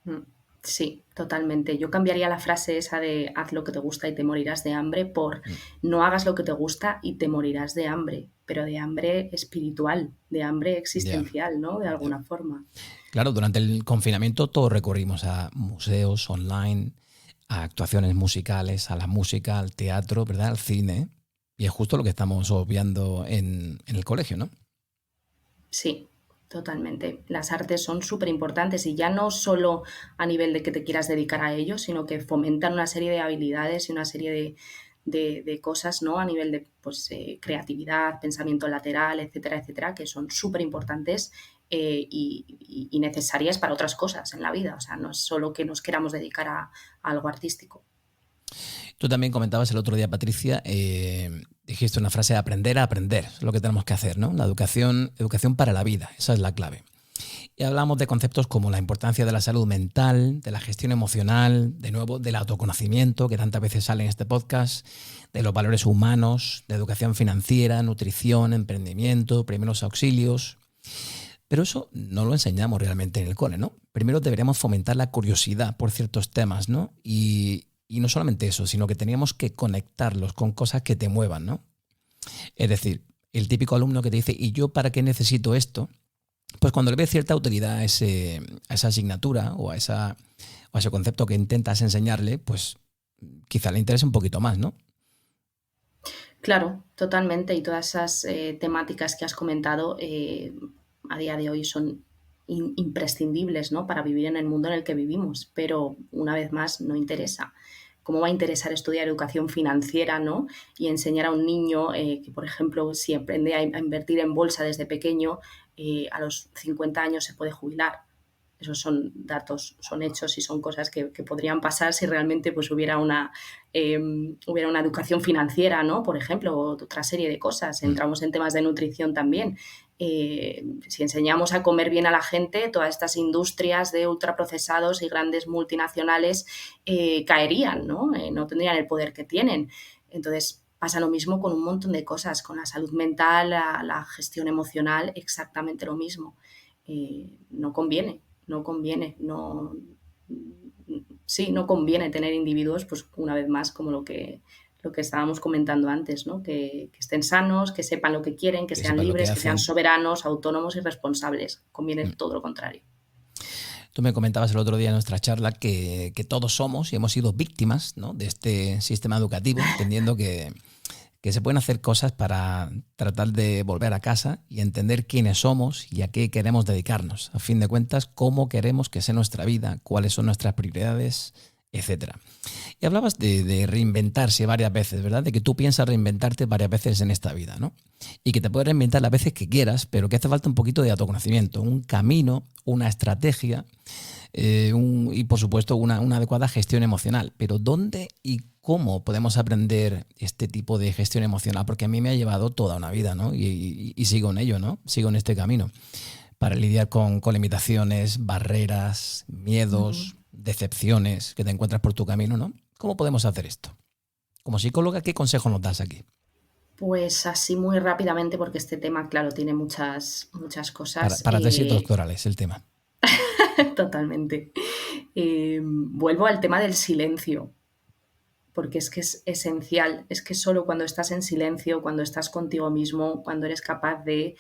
Mm, sí, totalmente. Yo cambiaría la frase esa de haz lo que te gusta y te morirás de hambre por Mm. no hagas lo que te gusta y te morirás de hambre, pero de hambre espiritual, de hambre Ya, existencial, ¿no? De ya. alguna forma. Claro, durante el confinamiento todos recurrimos a museos online, a actuaciones musicales, a la música, al teatro, ¿verdad? Al cine. Y es justo lo que estamos obviando en el colegio, ¿no? Sí, totalmente. Las artes son súper importantes y ya no solo a nivel de que te quieras dedicar a ello, sino que fomentan una serie de habilidades y una serie de cosas, ¿no? A nivel de pues, creatividad, pensamiento lateral, etcétera, etcétera, que son súper importantes y necesarias para otras cosas en la vida. O sea, no es solo que nos queramos dedicar a algo artístico. Tú también comentabas el otro día, Patricia, dijiste una frase, aprender a aprender, es lo que tenemos que hacer, ¿no? La educación, educación para la vida, esa es la clave. Y hablamos de conceptos como la importancia de la salud mental, de la gestión emocional, de nuevo, del autoconocimiento, que tantas veces sale en este podcast, de los valores humanos, de educación financiera, nutrición, emprendimiento, primeros auxilios. Pero eso no lo enseñamos realmente en el cole, ¿no? Primero deberíamos fomentar la curiosidad por ciertos temas, ¿no? Y no solamente eso, sino que teníamos que conectarlos con cosas que te muevan, ¿no? Es decir, el típico alumno que te dice, ¿y yo para qué necesito esto? Pues cuando le ves cierta utilidad a esa asignatura o a ese concepto que intentas enseñarle, pues quizá le interese un poquito más, ¿no? Claro, totalmente. Y todas esas temáticas que has comentado a día de hoy son imprescindibles, ¿no? Para vivir en el mundo en el que vivimos. Pero una vez más, no interesa. ¿Cómo va a interesar estudiar educación financiera, ¿no? Y enseñar a un niño que, por ejemplo, si aprende a invertir en bolsa desde pequeño, a los 50 años se puede jubilar. Esos son datos, son hechos y son cosas que podrían pasar si realmente pues, hubiera una educación financiera, ¿no? Por ejemplo, o otra serie de cosas. Entramos en temas de nutrición también. Si enseñamos a comer bien a la gente, todas estas industrias de ultraprocesados y grandes multinacionales caerían, ¿no? No tendrían el poder que tienen. Entonces, pasa lo mismo con un montón de cosas, con la salud mental, la gestión emocional, exactamente lo mismo. No conviene, no conviene tener individuos, pues una vez más, como lo que estábamos comentando antes, ¿no? Que estén sanos, que sepan lo que quieren, que sean libres, que sean soberanos, autónomos y responsables. Conviene todo lo contrario. Tú me comentabas el otro día en nuestra charla que todos somos y hemos sido víctimas, ¿no?, de este sistema educativo, entendiendo que se pueden hacer cosas para tratar de volver a casa y entender quiénes somos y a qué queremos dedicarnos. A fin de cuentas, cómo queremos que sea nuestra vida, cuáles son nuestras prioridades, etcétera. Y hablabas de reinventarse varias veces, ¿verdad? De que tú piensas reinventarte varias veces en esta vida, ¿no? Y que te puedes reinventar las veces que quieras, pero que hace falta un poquito de autoconocimiento, un camino, una estrategia y, por supuesto, una adecuada gestión emocional. Pero ¿dónde y cómo podemos aprender este tipo de gestión emocional? Porque a mí me ha llevado toda una vida, ¿no? Y sigo en ello, ¿no? Sigo en este camino para lidiar con limitaciones, barreras, miedos, decepciones que te encuentras por tu camino, ¿no? ¿Cómo podemos hacer esto? Como psicóloga, ¿qué consejo nos das aquí? Pues así muy rápidamente, porque este tema, claro, tiene muchas cosas. Para tesis doctorales el tema. Totalmente. Vuelvo al tema del silencio, porque es que es esencial. Es que solo cuando estás en silencio, cuando estás contigo mismo, cuando eres capaz de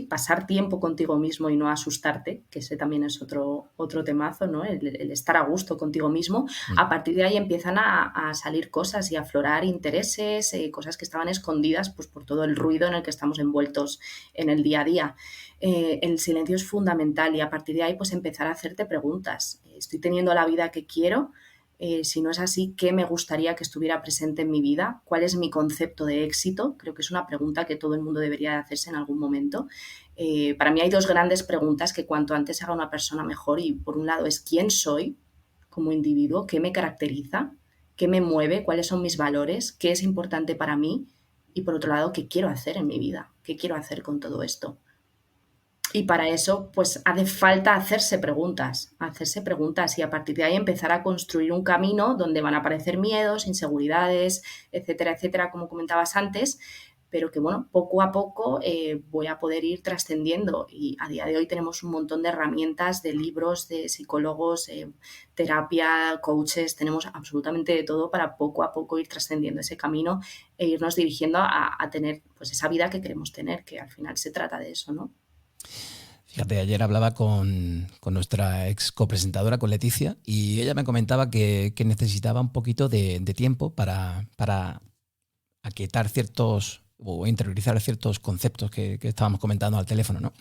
pasar tiempo contigo mismo y no asustarte, que ese también es otro temazo, ¿no? El estar a gusto contigo mismo. A partir de ahí empiezan a salir cosas y a aflorar intereses, cosas que estaban escondidas pues, por todo el ruido en el que estamos envueltos en el día a día. El silencio es fundamental y a partir de ahí pues empezar a hacerte preguntas. ¿Estoy teniendo la vida que quiero? Si no es así, ¿qué me gustaría que estuviera presente en mi vida? ¿Cuál es mi concepto de éxito? Creo que es una pregunta que todo el mundo debería hacerse en algún momento. Para mí hay dos grandes preguntas que cuanto antes haga una persona mejor, y por un lado es ¿quién soy como individuo? ¿Qué me caracteriza? ¿Qué me mueve? ¿Cuáles son mis valores? ¿Qué es importante para mí? Y por otro lado, ¿qué quiero hacer en mi vida? ¿Qué quiero hacer con todo esto? Y para eso, pues hace falta hacerse preguntas y a partir de ahí empezar a construir un camino donde van a aparecer miedos, inseguridades, etcétera, etcétera, como comentabas antes, pero que, bueno, poco a poco voy a poder ir trascendiendo. Y a día de hoy tenemos un montón de herramientas, de libros, de psicólogos, terapia, coaches, tenemos absolutamente de todo para poco a poco ir trascendiendo ese camino e irnos dirigiendo a tener pues esa vida que queremos tener, que al final se trata de eso, ¿no? Fíjate, ayer hablaba con nuestra ex copresentadora, con Leticia, y ella me comentaba que necesitaba un poquito de tiempo para aquietar ciertos o interiorizar ciertos conceptos que estábamos comentando al teléfono, ¿no?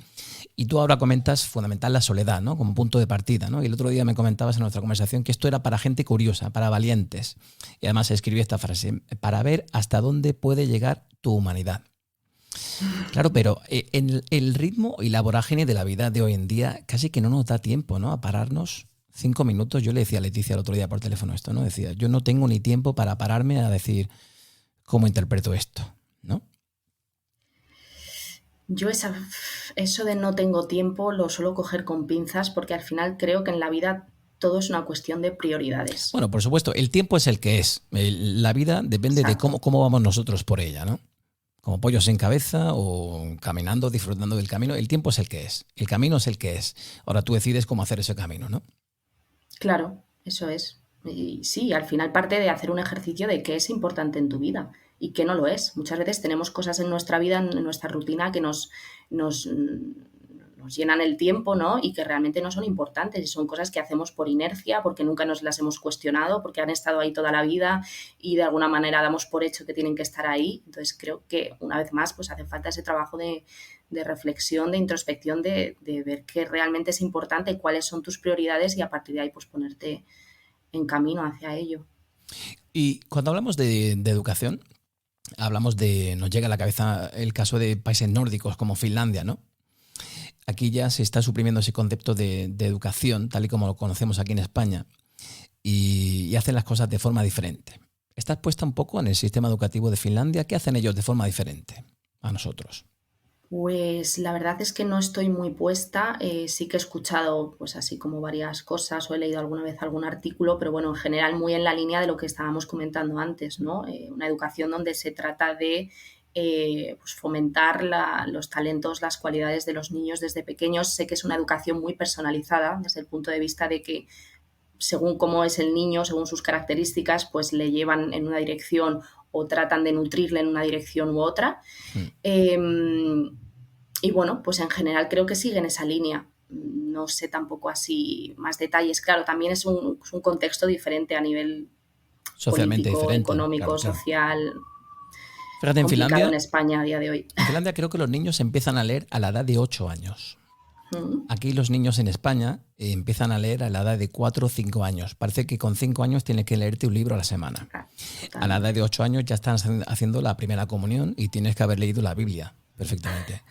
Y tú ahora comentas fundamental la soledad, ¿no?, como punto de partida, ¿no? Y el otro día me comentabas en nuestra conversación que esto era para gente curiosa, para valientes. Y además escribí esta frase: para ver hasta dónde puede llegar tu humanidad. Claro, pero en el ritmo y la vorágine de la vida de hoy en día casi que no nos da tiempo, ¿no?, a pararnos 5 minutos. Yo le decía a Leticia el otro día por teléfono esto, ¿no? Decía, yo no tengo ni tiempo para pararme a decir cómo interpreto esto, ¿no? Yo eso de no tengo tiempo lo suelo coger con pinzas, porque al final creo que en la vida todo es una cuestión de prioridades. Bueno, por supuesto, el tiempo es el que es. La vida depende Exacto. de cómo vamos nosotros por ella, ¿no? Como pollos sin cabeza o caminando, disfrutando del camino. El tiempo es el que es. El camino es el que es. Ahora tú decides cómo hacer ese camino, ¿no? Claro, eso es. Y sí, al final parte de hacer un ejercicio de qué es importante en tu vida y qué no lo es. Muchas veces tenemos cosas en nuestra vida, en nuestra rutina, que nos llenan el tiempo, ¿no? Y que realmente no son importantes, y son cosas que hacemos por inercia, porque nunca nos las hemos cuestionado, porque han estado ahí toda la vida y de alguna manera damos por hecho que tienen que estar ahí. Entonces creo que una vez más pues hace falta ese trabajo de reflexión, de introspección, de ver qué realmente es importante, cuáles son tus prioridades, y a partir de ahí pues ponerte en camino hacia ello. Y cuando hablamos de educación, nos llega a la cabeza el caso de países nórdicos como Finlandia, ¿no? aquí ya se está suprimiendo ese concepto de educación, tal y como lo conocemos aquí en España, y hacen las cosas de forma diferente. ¿Estás puesta un poco en el sistema educativo de Finlandia? ¿Qué hacen ellos de forma diferente a nosotros? Pues la verdad es que no estoy muy puesta, sí que he escuchado pues así como varias cosas o he leído alguna vez algún artículo, pero bueno, en general muy en la línea de lo que estábamos comentando antes, ¿no? Una educación donde se trata de pues fomentar los talentos, las cualidades de los niños desde pequeños. Sé que es una educación muy personalizada desde el punto de vista de que según cómo es el niño, según sus características, pues le llevan en una dirección o tratan de nutrirle en una dirección u otra. Eh, y bueno, pues en general creo que siguen esa línea. No sé tampoco así más detalles. Claro, también es un contexto diferente a nivel Socialmente político, diferente, económico, claro, claro. social, Fíjate, complicado en España a día de hoy. En Finlandia creo que los niños empiezan a leer a la edad de 8 años. Mm. Aquí los niños en España empiezan a leer a la edad de 4 o 5 años. Parece que con 5 años tienes que leerte un libro a la semana. A la edad de 8 años ya están haciendo la primera comunión y tienes que haber leído la Biblia perfectamente.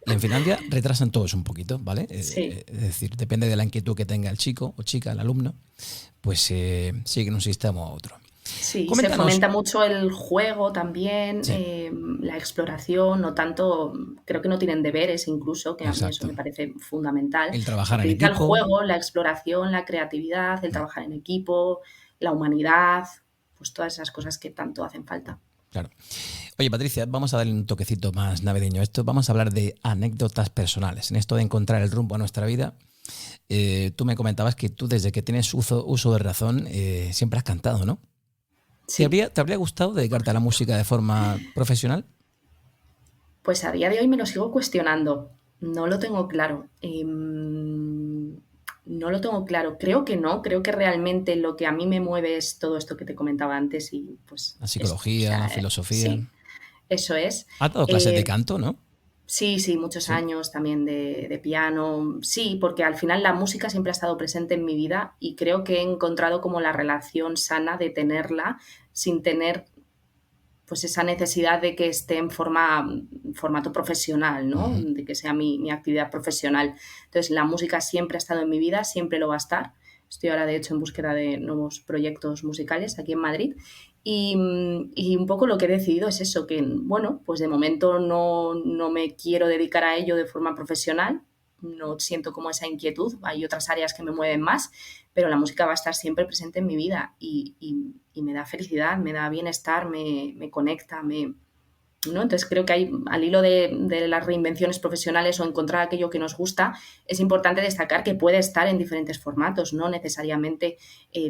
Y en Finlandia retrasan todo eso un poquito, ¿vale? Sí. Es decir, depende de la inquietud que tenga el chico o chica, el alumno, pues siguen un sistema u otro. Sí, Coméntanos. se fomenta mucho el juego también, Sí. la exploración, no tanto, creo que no tienen deberes incluso, que a mí eso Exacto. me parece fundamental. El Se trabajar en utiliza el equipo. juego, la exploración, la creatividad, el trabajar en equipo, la humanidad, pues todas esas cosas que tanto hacen falta. Claro. Oye, Patricia, vamos a darle un toquecito más navideño a esto. Vamos a hablar de anécdotas personales. En esto de encontrar el rumbo a nuestra vida, tú me comentabas que tú desde que tienes uso de razón siempre has cantado, ¿no? Sí. ¿Te habría gustado dedicarte a la música de forma profesional? Pues a día de hoy me lo sigo cuestionando. No lo tengo claro. No lo tengo claro. Creo que no. Creo que realmente lo que a mí me mueve es todo esto que te comentaba antes y pues... La psicología, la filosofía. Sí, eso es. ¿Has dado clases de canto, no? Sí, muchos Sí. años también de piano. Sí, porque al final la música siempre ha estado presente en mi vida y creo que he encontrado como la relación sana de tenerla sin tener pues esa necesidad de que esté en formato profesional, ¿no? Uh-huh. De que sea mi actividad profesional. Entonces, la música siempre ha estado en mi vida, siempre lo va a estar. Estoy ahora, de hecho, en búsqueda de nuevos proyectos musicales aquí en Madrid. Y un poco lo que he decidido es eso, que, bueno, pues de momento no me quiero dedicar a ello de forma profesional, no siento como esa inquietud, hay otras áreas que me mueven más, pero la música va a estar siempre presente en mi vida y me da felicidad, me da bienestar, me conecta, ¿no? Entonces creo que hay, al hilo de las reinvenciones profesionales o encontrar aquello que nos gusta, es importante destacar que puede estar en diferentes formatos, no necesariamente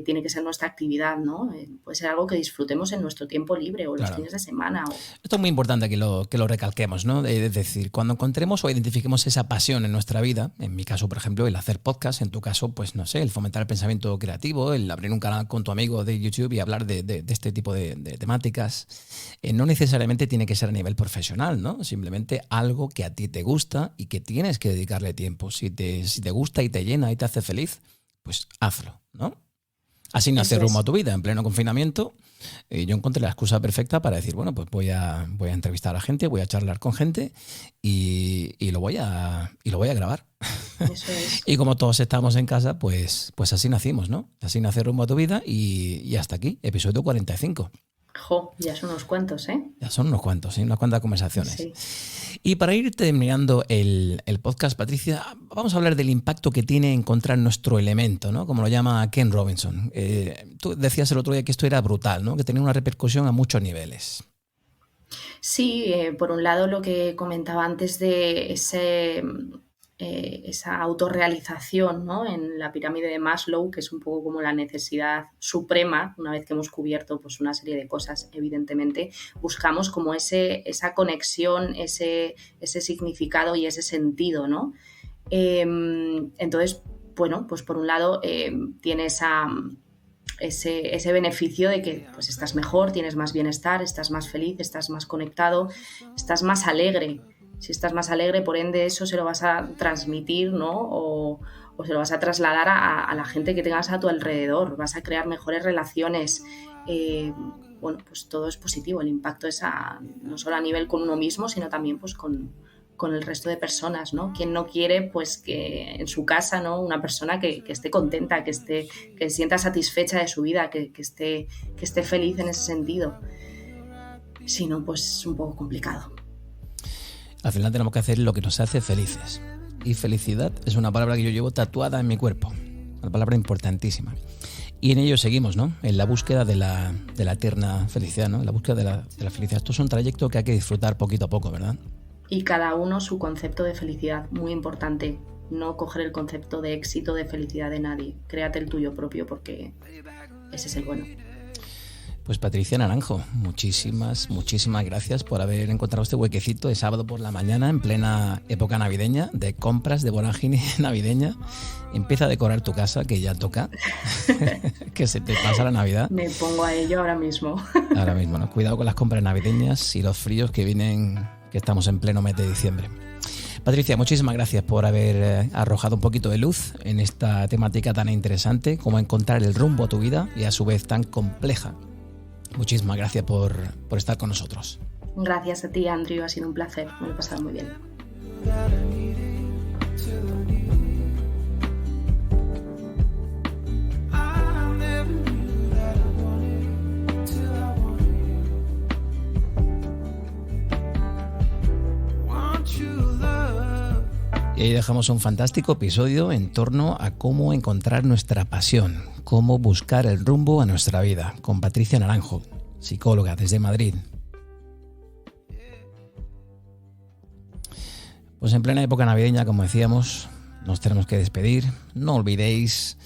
tiene que ser nuestra actividad, ¿no? Puede ser algo que disfrutemos en nuestro tiempo libre o los fines de semana. Esto es muy importante que lo recalquemos, ¿no? Es decir, cuando encontremos o identifiquemos esa pasión en nuestra vida, en mi caso, por ejemplo, el hacer podcast, en tu caso, pues no sé, el fomentar el pensamiento creativo, el abrir un canal con tu amigo de YouTube y hablar de este tipo de temáticas, no necesariamente tiene que ser a nivel profesional, ¿no? Simplemente algo que a ti te gusta y que tienes que dedicarle tiempo. Si te gusta y te llena y te hace feliz, pues hazlo, ¿no? Así nace rumbo a tu vida. En pleno confinamiento, yo encontré la excusa perfecta para decir, bueno, pues voy a entrevistar a gente, voy a charlar con gente y lo voy a grabar. Eso es. Y como todos estamos en casa, pues así nacimos, ¿no? Así nace rumbo a tu vida y hasta aquí, episodio 45. Jo, ya son unos cuantos, ¿eh? Ya son unos cuantos, ¿sí? Unas cuantas conversaciones. Sí. Y para ir terminando el podcast, Patricia, vamos a hablar del impacto que tiene encontrar nuestro elemento, ¿no? Como lo llama Ken Robinson. Tú decías el otro día que esto era brutal, ¿no? Que tenía una repercusión a muchos niveles. Sí, por un lado lo que comentaba antes de esa autorrealización, ¿no? En la pirámide de Maslow, que es un poco como la necesidad suprema, una vez que hemos cubierto pues, una serie de cosas, evidentemente, buscamos como esa conexión, ese significado y ese sentido, ¿no? Entonces, bueno, pues por un lado tiene ese beneficio de que pues, estás mejor, tienes más bienestar, estás más feliz, estás más conectado, estás más alegre. Si estás más alegre, por ende, eso se lo vas a transmitir, ¿no? O se lo vas a trasladar a la gente que tengas a tu alrededor. Vas a crear mejores relaciones. Bueno, pues todo es positivo. El impacto es no solo a nivel con uno mismo, sino también pues, con con el resto de personas, ¿no? ¿Quién no quiere, pues, que en su casa, ¿no? Una persona que esté contenta, que se sienta satisfecha de su vida, que esté feliz en ese sentido? Si no, pues es un poco complicado. Al final tenemos que hacer lo que nos hace felices. Y felicidad es una palabra que yo llevo tatuada en mi cuerpo. Una palabra importantísima. Y en ello seguimos, ¿no? En la búsqueda de la eterna felicidad, ¿no? En la búsqueda de la felicidad. Esto es un trayecto que hay que disfrutar poquito a poco, ¿verdad? Y cada uno su concepto de felicidad, muy importante. No coger el concepto de éxito, de felicidad de nadie. Créate el tuyo propio, porque ese es el bueno. Pues Patricia Naranjo, muchísimas gracias por haber encontrado este huequecito de sábado por la mañana en plena época navideña, de compras, de vorágine navideña. Empieza a decorar tu casa, que ya toca, que se te pasa la Navidad. Me pongo a ello ahora mismo. Ahora mismo, ¿no? Cuidado con las compras navideñas y los fríos que vienen, que estamos en pleno mes de diciembre. Patricia, muchísimas gracias por haber arrojado un poquito de luz en esta temática tan interesante como encontrar el rumbo a tu vida y a su vez tan compleja. Muchísimas gracias por estar con nosotros. Gracias a ti, Andrew, ha sido un placer, me lo he pasado muy bien. Y ahí dejamos un fantástico episodio en torno a cómo encontrar nuestra pasión, cómo buscar el rumbo a nuestra vida, con Patricia Naranjo, psicóloga desde Madrid. Pues en plena época navideña, como decíamos, nos tenemos que despedir. No olvidéis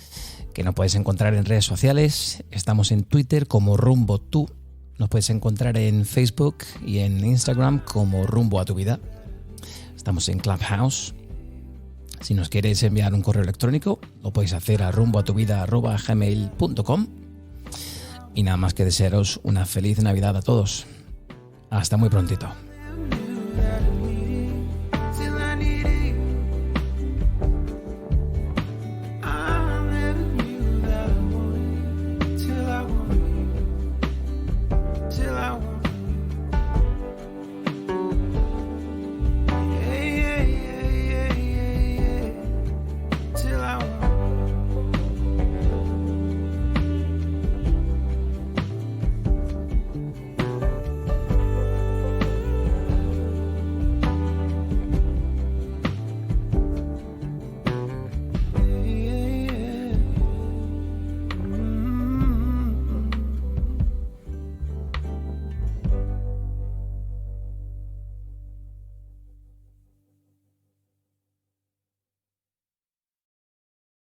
que nos puedes encontrar en redes sociales. Estamos en Twitter como Rumbo Tú. Nos puedes encontrar en Facebook y en Instagram como Rumbo a tu Vida. Estamos en Clubhouse. Si nos queréis enviar un correo electrónico, lo podéis hacer a rumboatuvida@gmail.com. Y nada más que desearos una feliz Navidad a todos. Hasta muy prontito.